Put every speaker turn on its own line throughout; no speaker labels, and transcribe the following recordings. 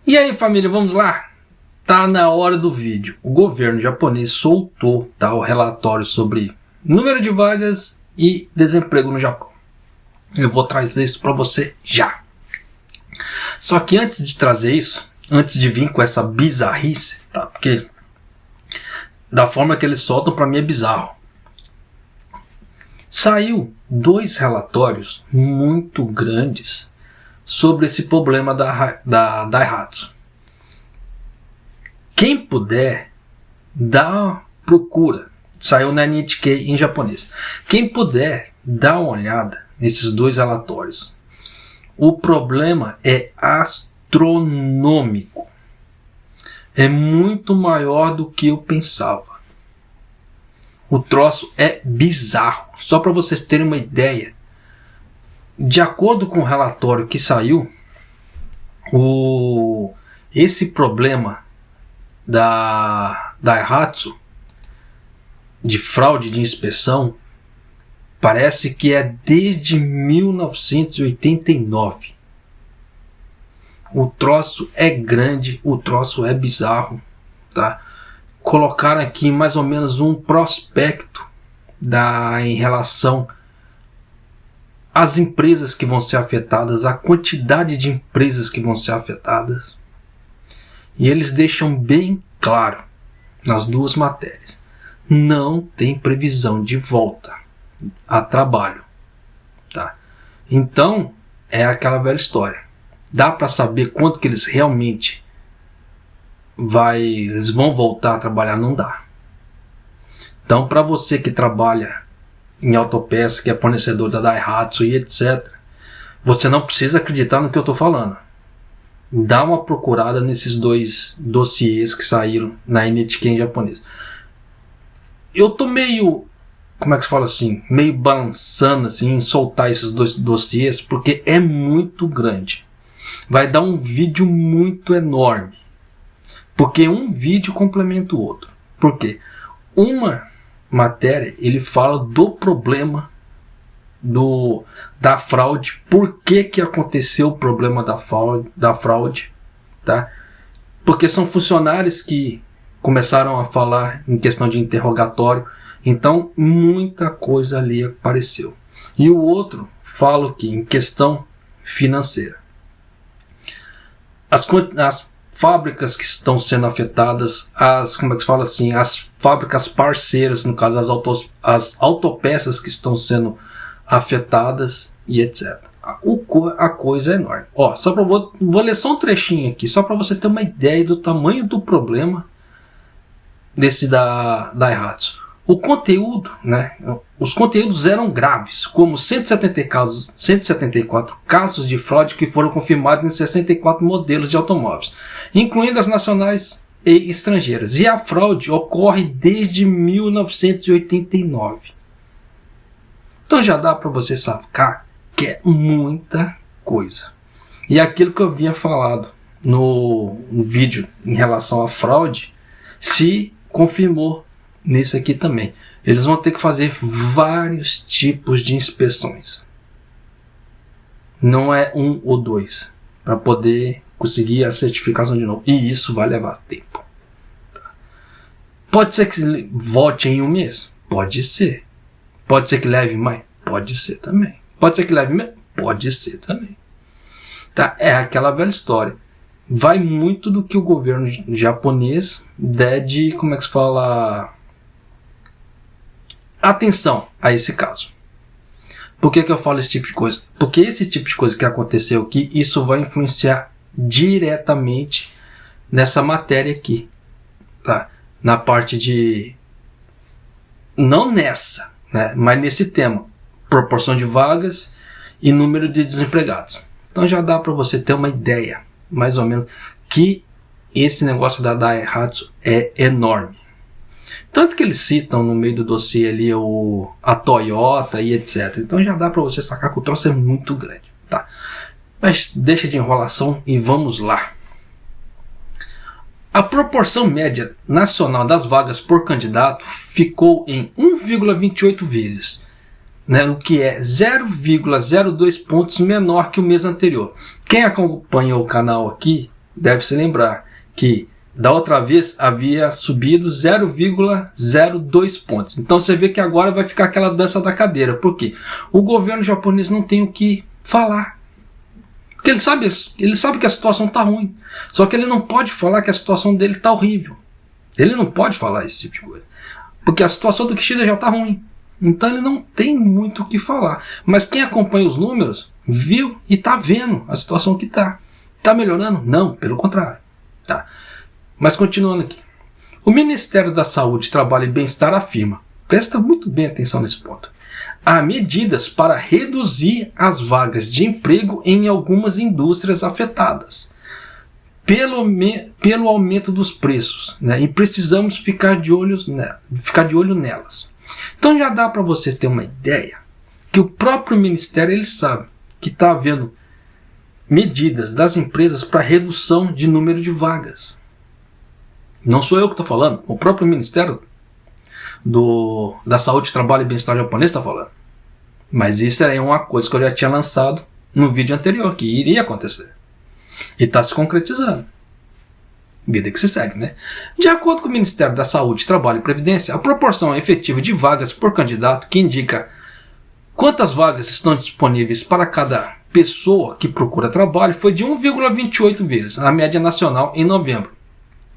E aí, família, vamos lá? Tá na hora do vídeo. O governo japonês soltou o relatório sobre número de vagas e desemprego no Japão. Eu vou trazer isso para você já. Só que antes de trazer isso, antes de vir com essa bizarrice, tá? Porque da forma que eles soltam, para mim é bizarro. Saiu 2 relatórios muito grandes sobre esse problema da Daihatsu. Quem puder, procura. Saiu na Nikkei em japonês. Quem puder, dá uma olhada nesses 2 relatórios. O problema é astronômico. É muito maior do que eu pensava. O troço é bizarro. Só para vocês terem uma ideia. De acordo com o relatório que saiu, esse problema da Daihatsu de fraude de inspeção parece que é desde 1989. O troço é grande, o troço é bizarro, tá? Colocaram aqui mais ou menos um prospecto em relação às empresas que vão ser afetadas, a quantidade de empresas que vão ser afetadas. E eles deixam bem claro nas 2 matérias: não tem previsão de volta a trabalho, tá? Então é aquela velha história. Dá para saber quanto que eles realmente eles vão voltar a trabalhar? Não dá. Então, para você que trabalha em autopeça, que é fornecedor da Daihatsu e etc., você não precisa acreditar no que eu estou falando. Dá uma procurada nesses 2 dossiês que saíram na Nikkei em japonês. Eu tô meio, como é que se fala assim, meio balançando assim em soltar esses 2 dossiês, porque é muito grande. Vai dar um vídeo muito enorme. Porque um vídeo complementa o outro. Por quê? Uma matéria, ele fala do problema da fraude. Por que aconteceu o problema da fraude, tá? Porque são funcionários que começaram a falar em questão de interrogatório. Então, muita coisa ali apareceu. E o outro fala que em questão financeira. As fábricas que estão sendo afetadas, as fábricas parceiras, no caso as autopeças que estão sendo afetadas e etc. A coisa é enorme. Ó, vou ler só um trechinho aqui, só para você ter uma ideia do tamanho do problema desse da Daihatsu. O conteúdo, né? Os conteúdos eram graves, como 174 casos de fraude que foram confirmados em 64 modelos de automóveis, incluindo as nacionais e estrangeiras. E a fraude ocorre desde 1989. Então já dá para você sacar que é muita coisa. E aquilo que eu havia falado no vídeo em relação à fraude se confirmou nisso aqui também. Eles vão ter que fazer vários tipos de inspeções. Não é 1 ou 2 para poder conseguir a certificação de novo. E isso vai levar tempo. Pode ser que volte em 1 mês? Pode ser. Pode ser que leve mais? Pode ser também. Pode ser que leve menos? Pode ser também. Tá? É aquela velha história. Vai muito do que o governo japonês der de, como é que se fala, atenção a esse caso. Por que eu falo esse tipo de coisa? Porque esse tipo de coisa que aconteceu aqui, isso vai influenciar diretamente nessa matéria aqui, tá? Na parte de, não nessa, né? Mas nesse tema, proporção de vagas e número de desempregados. Então já dá para você ter uma ideia, mais ou menos, que esse negócio da Daihatsu é enorme. Tanto que eles citam no meio do dossiê ali a Toyota e etc. Então já dá para você sacar que o troço é muito grande, tá? Mas deixa de enrolação e vamos lá. A proporção média nacional das vagas por candidato ficou em 1,28 vezes, né, o que é 0,02 pontos menor que o mês anterior. Quem acompanhou o canal aqui deve se lembrar que da outra vez havia subido 0,02 pontos. Então você vê que agora vai ficar aquela dança da cadeira. Por quê? O governo japonês não tem o que falar. Porque ele sabe que a situação está ruim. Só que ele não pode falar que a situação dele está horrível. Ele não pode falar esse tipo de coisa. Porque a situação do Kishida já está ruim. Então ele não tem muito o que falar. Mas quem acompanha os números viu e está vendo a situação que está. Está melhorando? Não, pelo contrário. Tá. Mas continuando aqui. O Ministério da Saúde, Trabalho e Bem-Estar afirma, presta muito bem atenção nesse ponto, há medidas para reduzir as vagas de emprego em algumas indústrias afetadas pelo aumento dos preços, né? E precisamos ficar de olho nelas. Então já dá para você ter uma ideia que o próprio Ministério ele sabe que está havendo medidas das empresas para redução de número de vagas. Não sou eu que estou falando, o próprio Ministério da Saúde, Trabalho e Bem-Estar japonês está falando. Mas isso é uma coisa que eu já tinha lançado no vídeo anterior, que iria acontecer. E está se concretizando. Vida que se segue, né? De acordo com o Ministério da Saúde, Trabalho e Previdência, a proporção efetiva de vagas por candidato, que indica quantas vagas estão disponíveis para cada pessoa que procura trabalho, foi de 1,28 vezes, na média nacional, em novembro,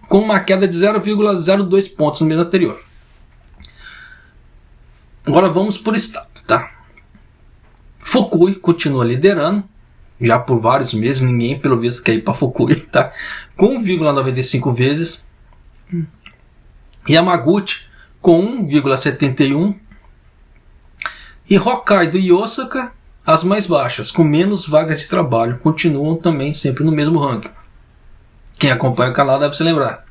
com uma queda de 0,02 pontos no mês anterior. Agora vamos por estado, tá? Fukui continua liderando, já por vários meses, ninguém pelo visto quer ir para Fukui, tá? Com 1,95 vezes. Yamaguchi com 1,71. E Hokkaido e Osaka, as mais baixas, com menos vagas de trabalho, continuam também sempre no mesmo ranking. Quem acompanha o canal deve se lembrar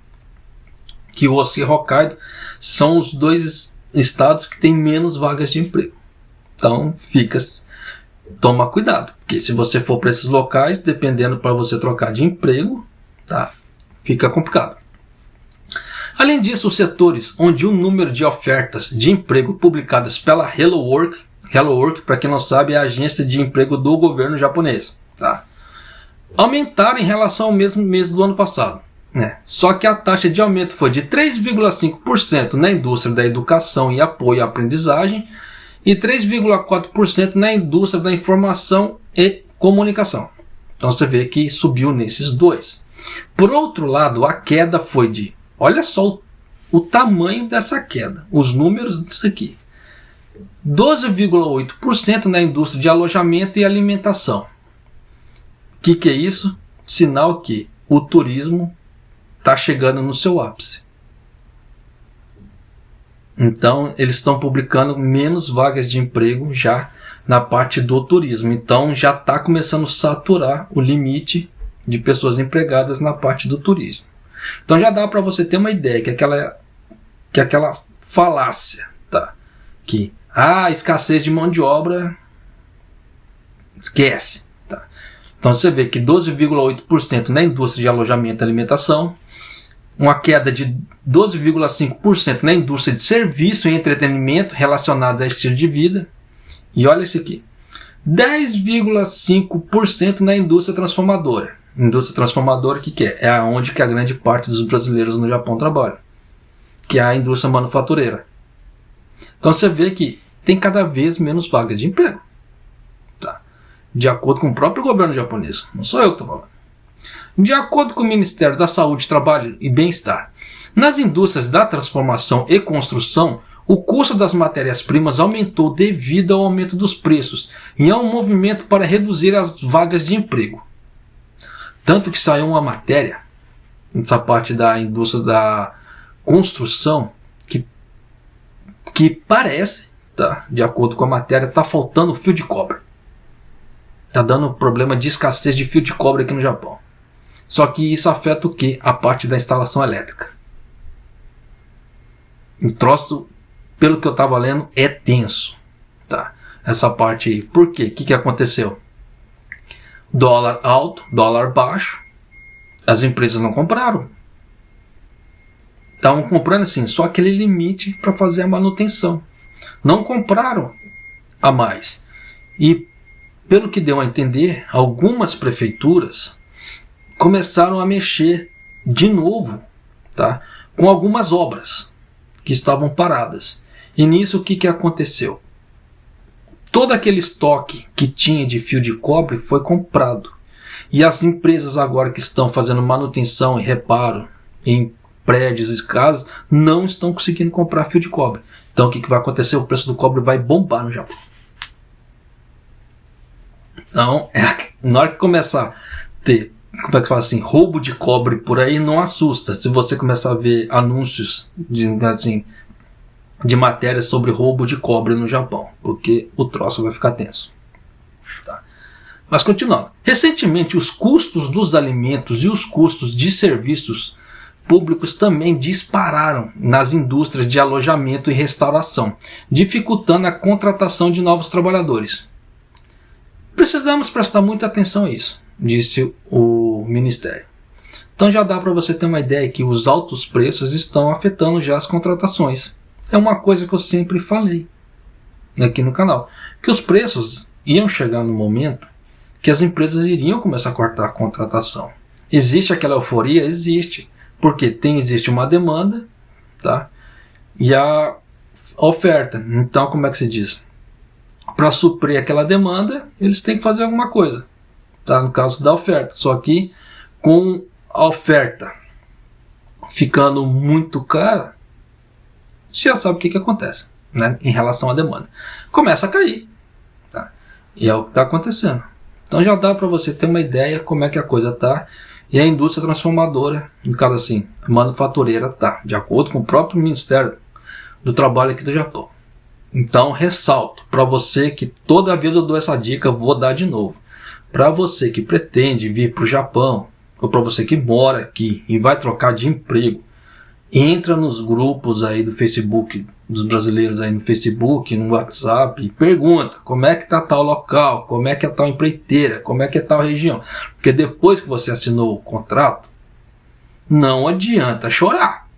que Osaka e Hokkaido são os dois estados que têm menos vagas de emprego. Então, toma cuidado, porque se você for para esses locais, dependendo para você trocar de emprego, tá? Fica complicado. Além disso, os setores onde o número de ofertas de emprego publicadas pela Hello Work, para quem não sabe, é a agência de emprego do governo japonês, tá? Aumentaram em relação ao mesmo mês do ano passado, né? Só que a taxa de aumento foi de 3,5% na indústria da educação e apoio à aprendizagem e 3,4% na indústria da informação e comunicação. Então você vê que subiu nesses dois. Por outro lado, a queda foi de, olha só o tamanho dessa queda, os números disso aqui. 12,8% na indústria de alojamento e alimentação. O que é isso? Sinal que o turismo está chegando no seu ápice. Então, eles estão publicando menos vagas de emprego já na parte do turismo. Então, já está começando a saturar o limite de pessoas empregadas na parte do turismo. Então, já dá para você ter uma ideia que aquela falácia, tá? Que escassez de mão de obra, esquece. Tá? Então, você vê que 12,8% na indústria de alojamento e alimentação, uma queda de 12,5% na indústria de serviço e entretenimento relacionados a estilo de vida. E olha isso aqui. 10,5% na indústria transformadora. Indústria transformadora, o que é? É onde que a grande parte dos brasileiros no Japão trabalham. Que é a indústria manufatureira. Então você vê que tem cada vez menos vagas de emprego. Tá? De acordo com o próprio governo japonês. Não sou eu que estou falando. De acordo com o Ministério da Saúde, Trabalho e Bem-Estar, nas indústrias da transformação e construção, o custo das matérias-primas aumentou devido ao aumento dos preços e a um movimento para reduzir as vagas de emprego. Tanto que saiu uma matéria, nessa parte da indústria da construção, que parece, tá, de acordo com a matéria, está faltando fio de cobre. Está dando problema de escassez de fio de cobre aqui no Japão. Só que isso afeta o quê? A parte da instalação elétrica. O troço, pelo que eu estava lendo, é tenso. Tá? Essa parte aí. Por quê? O que aconteceu? Dólar alto, dólar baixo. As empresas não compraram. Estavam comprando assim, só aquele limite para fazer a manutenção. Não compraram a mais. E, pelo que deu a entender, algumas prefeituras começaram a mexer de novo, tá, com algumas obras que estavam paradas. E nisso o que aconteceu? Todo aquele estoque que tinha de fio de cobre foi comprado. E as empresas agora que estão fazendo manutenção e reparo em prédios e casas não estão conseguindo comprar fio de cobre. Então o que vai acontecer? O preço do cobre vai bombar no Japão. Então, na hora que começar a ter, como é que fala assim, roubo de cobre por aí, não assusta. Se você começar a ver anúncios de matérias sobre roubo de cobre no Japão, porque o troço vai ficar tenso. Tá? Mas continuando. Recentemente, os custos dos alimentos e os custos de serviços públicos também dispararam nas indústrias de alojamento e restauração, dificultando a contratação de novos trabalhadores. Precisamos prestar muita atenção a isso, disse o Ministério. Então já dá para você ter uma ideia que os altos preços estão afetando já as contratações. É uma coisa que eu sempre falei aqui no canal, que os preços iam chegar no momento que as empresas iriam começar a cortar a contratação. Existe aquela euforia? Existe. Porque existe uma demanda, tá? E a oferta. Então, como é que se diz? Para suprir aquela demanda, eles têm que fazer alguma coisa. Tá? No caso da oferta. Só que com a oferta ficando muito cara, você já sabe o que acontece, né? Em relação à demanda. Começa a cair. Tá? E é o que está acontecendo. Então já dá para você ter uma ideia como é que a coisa está. E a indústria transformadora, no caso assim, a manufatureira está, de acordo com o próprio Ministério do Trabalho aqui do Japão. Então, ressalto, para você que toda vez eu dou essa dica, vou dar de novo. Para você que pretende vir para o Japão, ou para você que mora aqui e vai trocar de emprego, entra nos grupos aí do Facebook, dos brasileiros aí no Facebook, no WhatsApp, e pergunta como é que está tal local, como é que é tal empreiteira, como é que é tal região. Porque depois que você assinou o contrato, não adianta chorar.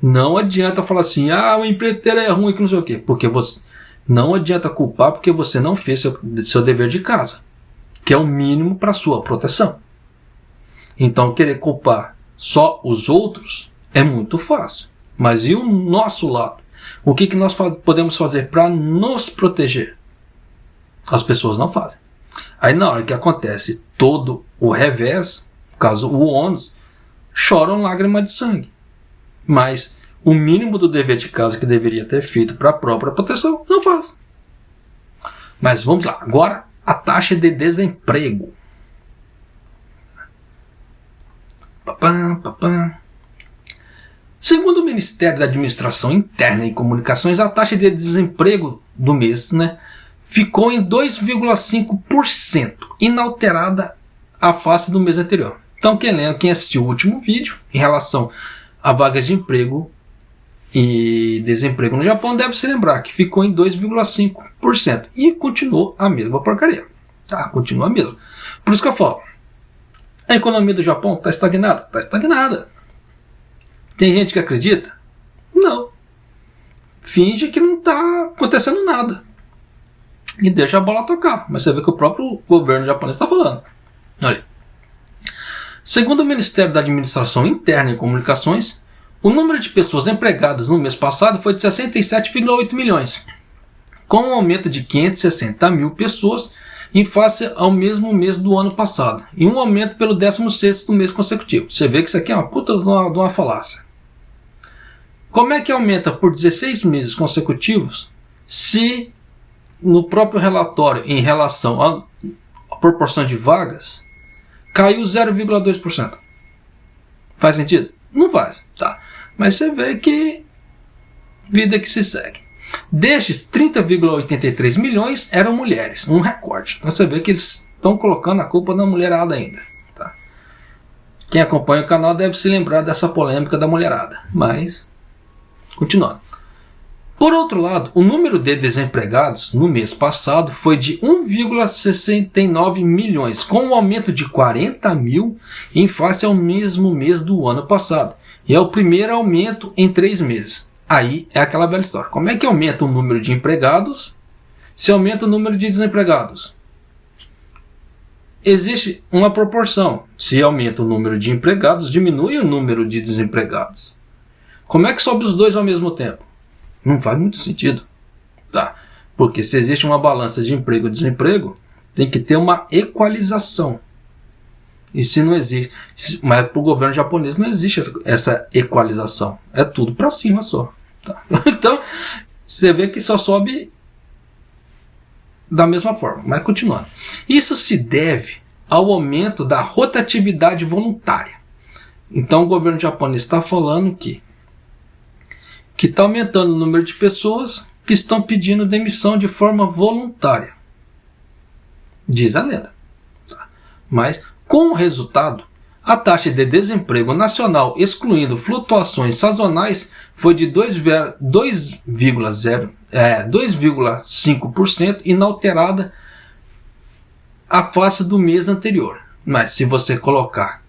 Não adianta falar assim, o empreiteiro é ruim, que não sei o quê. Porque você não adianta culpar porque você não fez seu dever de casa, que é o mínimo para sua proteção. Então querer culpar só os outros é muito fácil. Mas e o nosso lado? O que nós podemos fazer para nos proteger? As pessoas não fazem. Aí na hora que acontece todo o revés, no caso o ônus, choram lágrimas de sangue. Mas o mínimo do dever de casa que deveria ter feito para a própria proteção, não faz. Mas vamos lá. Agora, a taxa de desemprego. Segundo o Ministério da Administração Interna e Comunicações, a taxa de desemprego do mês, ficou em 2,5%, inalterada à face do mês anterior. Então, quem assistiu o último vídeo em relação a vagas de emprego e desemprego no Japão deve se lembrar que ficou em 2,5% e continuou a mesma porcaria. Tá? Continua a mesma. Por isso que eu falo, a economia do Japão está estagnada? Está estagnada. Tem gente que acredita? Não. Finge que não está acontecendo nada. E deixa a bola tocar. Mas você vê que o próprio governo japonês está falando. Olha. Segundo o Ministério da Administração Interna e Comunicações, o número de pessoas empregadas no mês passado foi de 67,8 milhões, com um aumento de 560 mil pessoas em face ao mesmo mês do ano passado, e um aumento pelo 16º mês consecutivo. Você vê que isso aqui é uma puta de uma falácia. Como é que aumenta por 16 meses consecutivos se no próprio relatório em relação à proporção de vagas caiu 0,2%? Faz sentido? Não faz, tá? Mas você vê que vida que se segue. Destes, 30,83 milhões eram mulheres, um recorde. Então você vê que eles estão colocando a culpa na mulherada ainda. Tá? Quem acompanha o canal deve se lembrar dessa polêmica da mulherada. Mas, continuando. Por outro lado, o número de desempregados no mês passado foi de 1,69 milhões, com um aumento de 40 mil em face ao mesmo mês do ano passado. E é o primeiro aumento em 3 meses. Aí é aquela velha história. Como é que aumenta o número de empregados se aumenta o número de desempregados? existe uma proporção. Se aumenta o número de empregados, diminui o número de desempregados. Como é que sobe os dois ao mesmo tempo? Não faz muito sentido. Tá? Porque se existe uma balança de emprego e desemprego, tem que ter uma equalização. E se não existe, mas para o governo japonês não existe essa equalização. É tudo para cima só. Tá? Então, você vê que só sobe da mesma forma. Mas continuando. Isso se deve ao aumento da rotatividade voluntária. Então o governo japonês está falando que está aumentando o número de pessoas que estão pedindo demissão de forma voluntária. Diz a lenda. Tá? Mas, com o resultado, a taxa de desemprego nacional, excluindo flutuações sazonais, foi de 2,5% inalterada à face do mês anterior. Mas se você colocar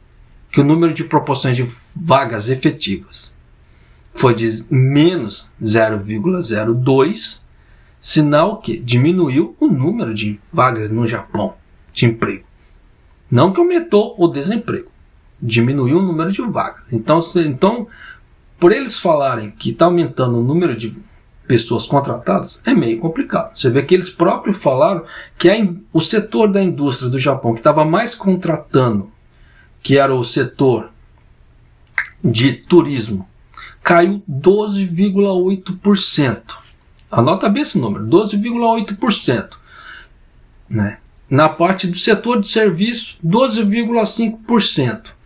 que o número de proporções de vagas efetivas foi de menos 0,02, sinal que diminuiu o número de vagas no Japão de emprego. Não que aumentou o desemprego, diminuiu o número de vagas. Então por eles falarem que está aumentando o número de pessoas contratadas, é meio complicado. Você vê que eles próprios falaram que o setor da indústria do Japão que estava mais contratando, que era o setor de turismo, caiu 12,8%. Anota bem esse número, 12,8%. Né? Na parte do setor de serviço, 12,5%.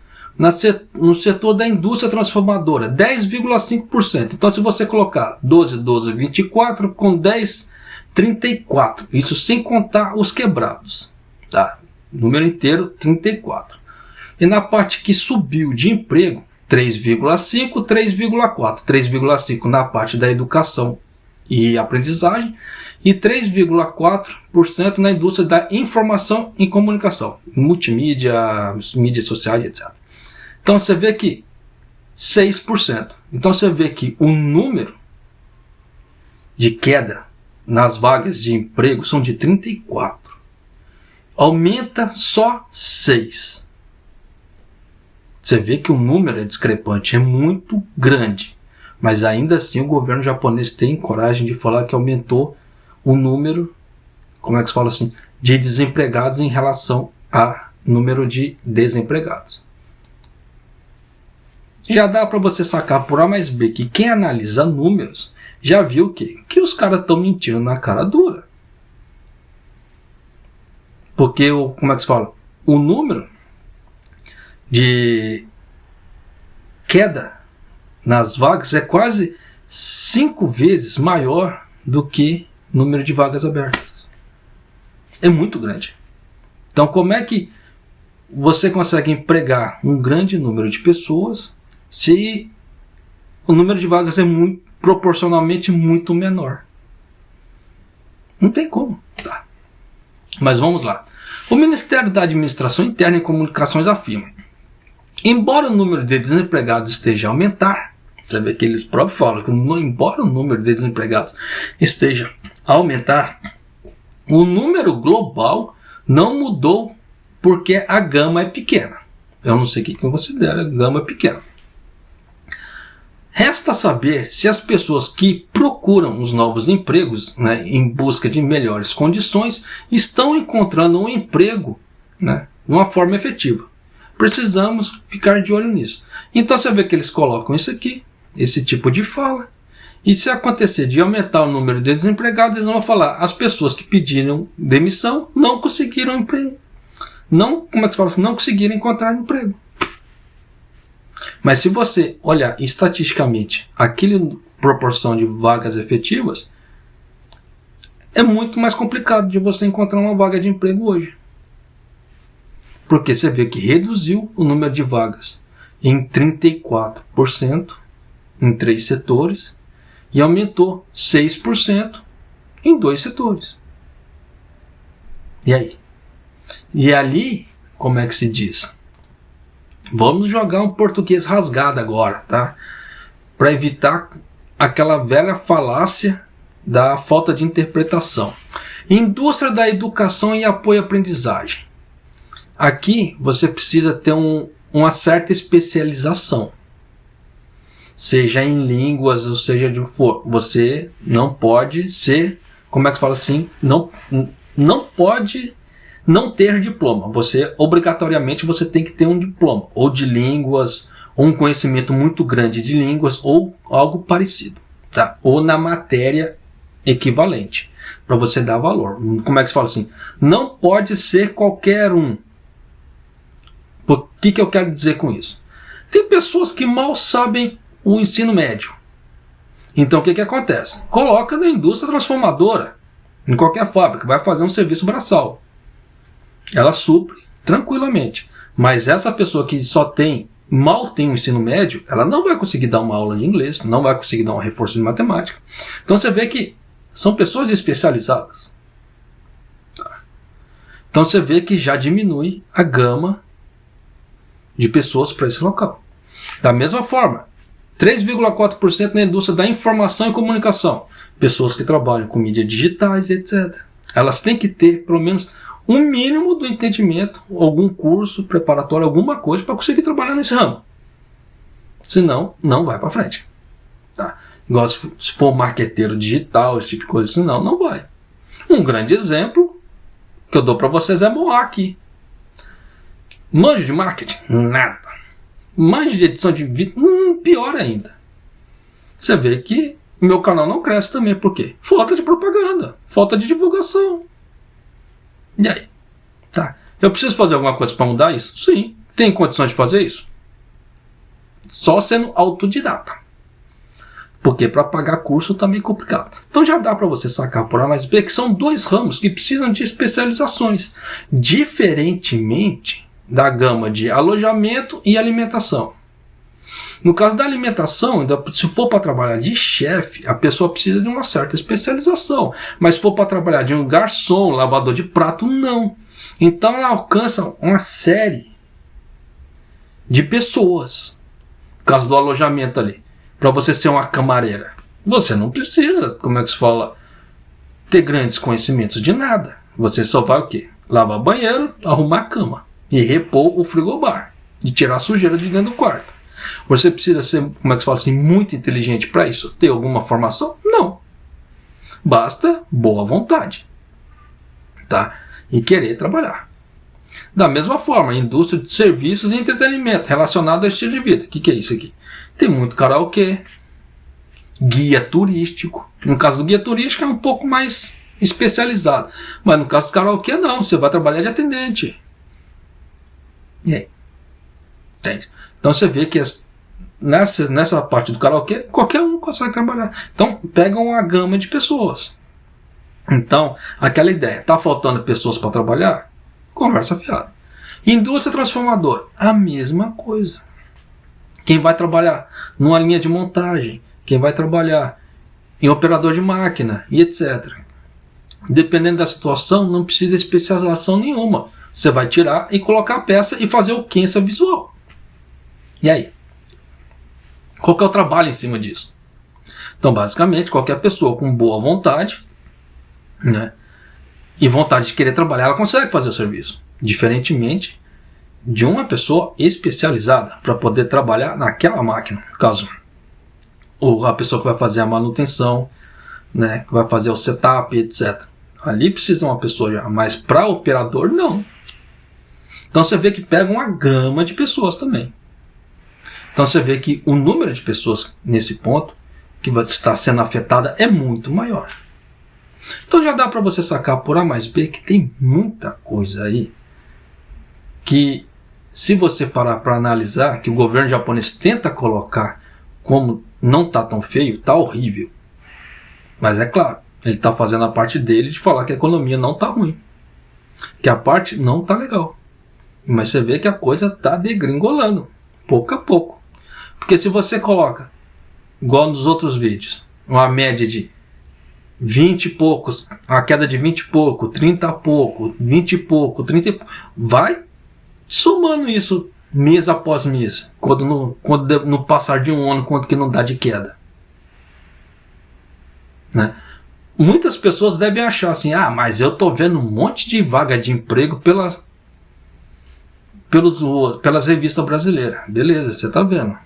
No setor da indústria transformadora, 10,5%. Então, se você colocar 12, 24, com 10, 34. Isso sem contar os quebrados. Tá? Número inteiro, 34. E na parte que subiu de emprego, 3,5, 3,4. 3,5 na parte da educação e aprendizagem e 3,4% na indústria da informação e comunicação, multimídia, mídias sociais, etc. Então você vê que 6%. Então você vê que o número de queda nas vagas de emprego são de 34. Aumenta só 6. Você vê que o número é discrepante, é muito grande. Mas ainda assim o governo japonês tem coragem de falar que aumentou o número, como é que se fala assim, de desempregados em relação ao número de desempregados. Já dá para você sacar por A mais B que quem analisa números já viu que os caras estão mentindo na cara dura. Porque, como é que se fala? O número de queda nas vagas é quase 5 vezes maior do que o número de vagas abertas. É muito grande. Então, como é que você consegue empregar um grande número de pessoas se o número de vagas é proporcionalmente muito menor? Não tem como. Tá. Mas vamos lá. O Ministério da Administração Interna e Comunicações afirma: embora o número de desempregados esteja a aumentar, você vê que eles próprios falam que embora o número de desempregados esteja a aumentar, o número global não mudou porque a gama é pequena. Eu não sei o que eu considero a gama pequena. Resta saber se as pessoas que procuram os novos empregos, né, em busca de melhores condições, estão encontrando um emprego, né, de uma forma efetiva. Precisamos ficar de olho nisso. Então você vê que eles colocam isso aqui, esse tipo de fala, e se acontecer de aumentar o número de desempregados, eles vão falar: as pessoas que pediram demissão não conseguiram emprego. Não, como é que se fala assim? Não conseguiram encontrar emprego. Mas se você olhar estatisticamente aquela proporção de vagas efetivas, é muito mais complicado de você encontrar uma vaga de emprego hoje. Porque você vê que reduziu o número de vagas em 34% em 3 setores e aumentou 6% em 2 setores. E aí? E ali, como é que se diz? Vamos jogar um português rasgado agora, tá? Para evitar aquela velha falácia da falta de interpretação. Indústria da educação e apoio à aprendizagem. Aqui você precisa ter uma certa especialização. Seja em línguas, ou seja de onde for. Você não pode ser, como é que fala assim? Não pode não ter diploma. Obrigatoriamente, você tem que ter um diploma. Ou de línguas, ou um conhecimento muito grande de línguas, ou algo parecido. Tá? Ou na matéria equivalente. Para você dar valor. Como é que se fala assim? Não pode ser qualquer um. O que eu quero dizer com isso? Tem pessoas que mal sabem o ensino médio. Então o que acontece? Coloca na indústria transformadora, em qualquer fábrica, vai fazer um serviço braçal. Ela supre tranquilamente. Mas essa pessoa que mal tem o ensino médio, ela não vai conseguir dar uma aula de inglês, não vai conseguir dar um reforço de matemática. Então você vê que são pessoas especializadas. Então você vê que já diminui a gama de pessoas para esse local. Da mesma forma, 3,4% na indústria da informação e comunicação. Pessoas que trabalham com mídias digitais, etc. Elas têm que ter, pelo menos, um mínimo do entendimento, algum curso preparatório, alguma coisa para conseguir trabalhar nesse ramo. Senão, não vai para frente. Tá? Igual se for marqueteiro digital, esse tipo de coisa, senão não vai. Um grande exemplo que eu dou para vocês é Moá aqui. Manjo de marketing? Nada. Manjo de edição de vídeo? Pior ainda. Você vê que o meu canal não cresce também. Por quê? Falta de propaganda. Falta de divulgação. E aí? Tá. Eu preciso fazer alguma coisa para mudar isso? Sim. Tem condições de fazer isso? Só sendo autodidata. Porque para pagar curso tá meio complicado. Então já dá para você sacar por A mais B que são dois ramos que precisam de especializações. Diferentemente da gama de alojamento e alimentação. No caso da alimentação, se for para trabalhar de chefe, a pessoa precisa de uma certa especialização. Mas se for para trabalhar de um garçom, lavador de prato, não. Então ela alcança uma série de pessoas. No caso do alojamento ali, para você ser uma camareira, você não precisa, como é que se fala, ter grandes conhecimentos de nada. Você só vai o quê? Lavar banheiro, arrumar a cama e repor o frigobar e tirar a sujeira de dentro do quarto. Você precisa ser, como é que se fala assim, muito inteligente para isso? Ter alguma formação? Não. Basta boa vontade, tá? E querer trabalhar. Da mesma forma, indústria de serviços e entretenimento relacionado ao estilo de vida. O que é isso aqui? Tem muito karaokê, guia turístico. No caso do guia turístico é um pouco mais especializado. Mas no caso do karaokê não, você vai trabalhar de atendente. E aí? Entende? Então você vê que nessa parte do karaokê, qualquer um consegue trabalhar. Então pegam uma gama de pessoas. Então, aquela ideia, tá faltando pessoas para trabalhar? Conversa fiada. Indústria transformadora, a mesma coisa. Quem vai trabalhar numa linha de montagem, quem vai trabalhar em operador de máquina e etc. Dependendo da situação, não precisa de especialização nenhuma. Você vai tirar e colocar a peça e fazer o quença visual. E aí? Qual que é o trabalho em cima disso? Então, basicamente, qualquer pessoa com boa vontade, né, e vontade de querer trabalhar, ela consegue fazer o serviço. Diferentemente de uma pessoa especializada para poder trabalhar naquela máquina. No caso, ou a pessoa que vai fazer a manutenção, né, que vai fazer o setup, etc. Ali precisa uma pessoa já, mas para operador, não. Então você vê que pega uma gama de pessoas também. Então você vê que o número de pessoas nesse ponto que vai estar sendo afetada é muito maior. Então já dá para você sacar por A mais B que tem muita coisa aí que, se você parar para analisar, que o governo japonês tenta colocar como não tá tão feio, tá horrível. Mas é claro, ele está fazendo a parte dele de falar que a economia não tá ruim, que a parte não tá legal. Mas você vê que a coisa tá degringolando, pouco a pouco. Porque se você coloca, igual nos outros vídeos, uma média de 20 e poucos, a queda de 20 e pouco, 30 e pouco, 20 e pouco, 30 e pouco, vai somando isso mês após mês, quando no passar de um ano, quanto que não dá de queda. Né? Muitas pessoas devem achar assim, mas eu tô vendo um monte de vaga de emprego pelas revistas brasileiras. Beleza, você está vendo.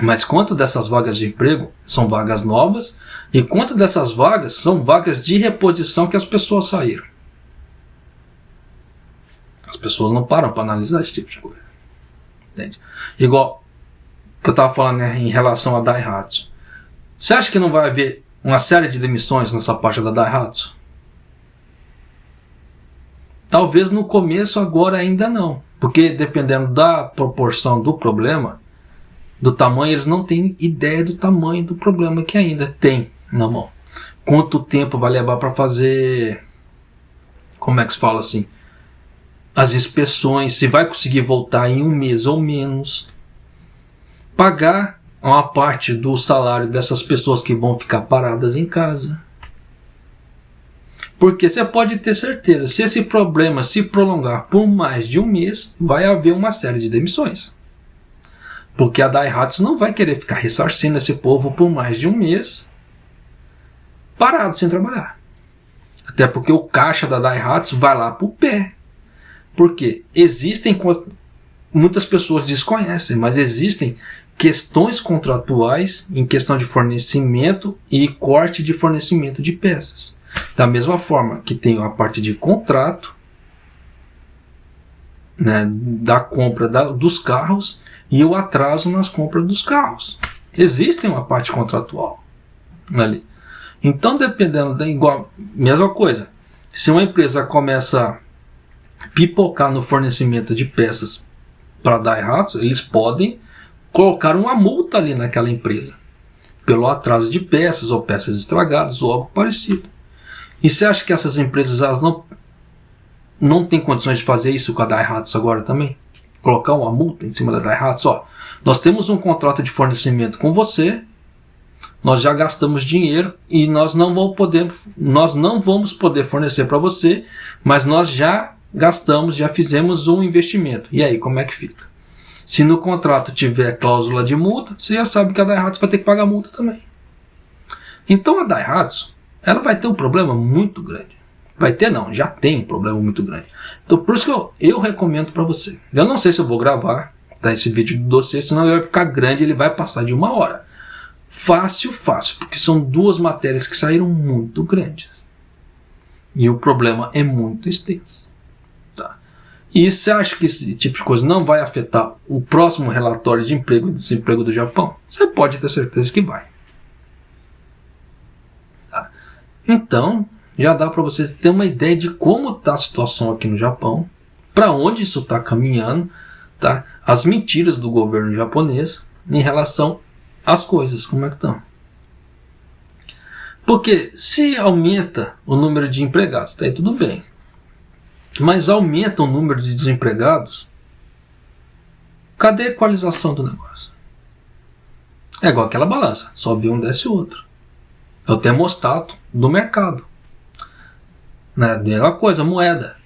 Mas quanto dessas vagas de emprego são vagas novas e quanto dessas vagas são vagas de reposição que as pessoas saíram? As pessoas não param para analisar esse tipo de coisa. Entende? Igual que eu estava falando, né, em relação a Daihatsu. Você acha que não vai haver uma série de demissões nessa parte da Daihatsu? Talvez no começo, agora ainda não. Porque dependendo da proporção do problema, do tamanho, eles não têm ideia do tamanho do problema que ainda tem na mão. Quanto tempo vai levar para fazer, como é que se fala assim, as inspeções, se vai conseguir voltar em um mês ou menos, pagar uma parte do salário dessas pessoas que vão ficar paradas em casa. Porque você pode ter certeza, se esse problema se prolongar por mais de um mês, vai haver uma série de demissões. Porque a Daihatsu não vai querer ficar ressarcindo esse povo por mais de um mês parado sem trabalhar. Até porque o caixa da Daihatsu vai lá pro pé. Porque existem, muitas pessoas desconhecem, mas existem questões contratuais em questão de fornecimento e corte de fornecimento de peças. Da mesma forma que tem a parte de contrato, né, da compra dos carros e o atraso nas compras dos carros. Existe uma parte contratual ali. Então, dependendo da mesma coisa, se uma empresa começa a pipocar no fornecimento de peças para Daihatsu, eles podem colocar uma multa ali naquela empresa pelo atraso de peças ou peças estragadas ou algo parecido. E você acha que essas empresas elas não têm condições de fazer isso com a Daihatsu agora também? Colocar uma multa em cima da Daihatsu? Ó, nós temos um contrato de fornecimento com você, nós já gastamos dinheiro e nós não vamos poder fornecer para você, mas nós já gastamos, já fizemos um investimento. E aí, como é que fica? Se no contrato tiver cláusula de multa, você já sabe que a Daihatsu vai ter que pagar multa também. Então a Daihatsu, ela vai ter um problema muito grande. Vai ter não, já tem um problema muito grande. Então por isso que eu recomendo para você. Eu não sei se eu vou gravar, tá, esse vídeo do dossiê, senão ele vai ficar grande, ele vai passar de 1 hora. Fácil, porque são 2 matérias que saíram muito grandes. E o problema é muito extenso. Tá? E você acha que esse tipo de coisa não vai afetar o próximo relatório de emprego e desemprego do Japão? Você pode ter certeza que vai. Tá? Então, já dá para vocês terem uma ideia de como está a situação aqui no Japão, para onde isso está caminhando, tá? As mentiras do governo japonês em relação às coisas, como é que estão. Porque se aumenta o número de empregados, tá aí tudo bem. Mas aumenta o número de desempregados, cadê a equalização do negócio? É igual aquela balança, sobe um, desce outro. É o termostato do mercado. Né? Mesma coisa, moeda.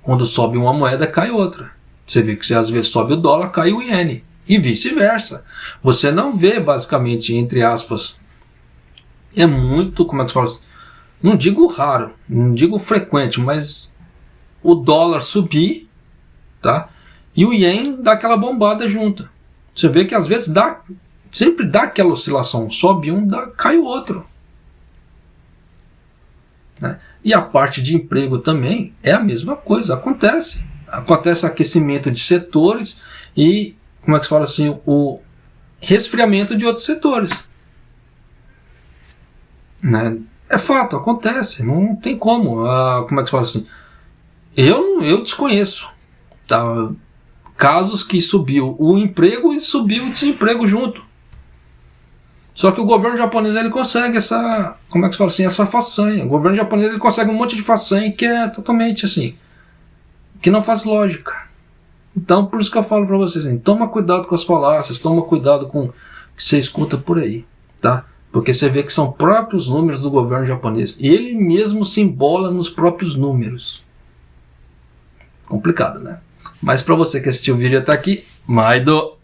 Quando sobe uma moeda, cai outra. Você vê que se às vezes sobe o dólar, cai o iene. E vice-versa. Você não vê, basicamente, entre aspas, é muito, como é que se fala assim? Não digo raro, não digo frequente, mas o dólar subir, tá? E o ien dá aquela bombada junto. Você vê que às vezes sempre dá aquela oscilação. Sobe um, cai o outro. Né? E a parte de emprego também é a mesma coisa, acontece aquecimento de setores e, como é que se fala assim, o resfriamento de outros setores, né? É fato, acontece, não tem como, como é que se fala assim, eu desconheço, tá? Casos que subiu o emprego e subiu o desemprego junto. Só que o governo japonês ele consegue essa, como é que se fala assim, essa façanha. O governo japonês ele consegue um monte de façanha que é totalmente assim, que não faz lógica. Então, por isso que eu falo para vocês, assim, toma cuidado com as falácias, toma cuidado com o que você escuta por aí, tá? Porque você vê que são próprios números do governo japonês. E ele mesmo se embola nos próprios números. Complicado, né? Mas para você que assistiu o vídeo até aqui, Maido!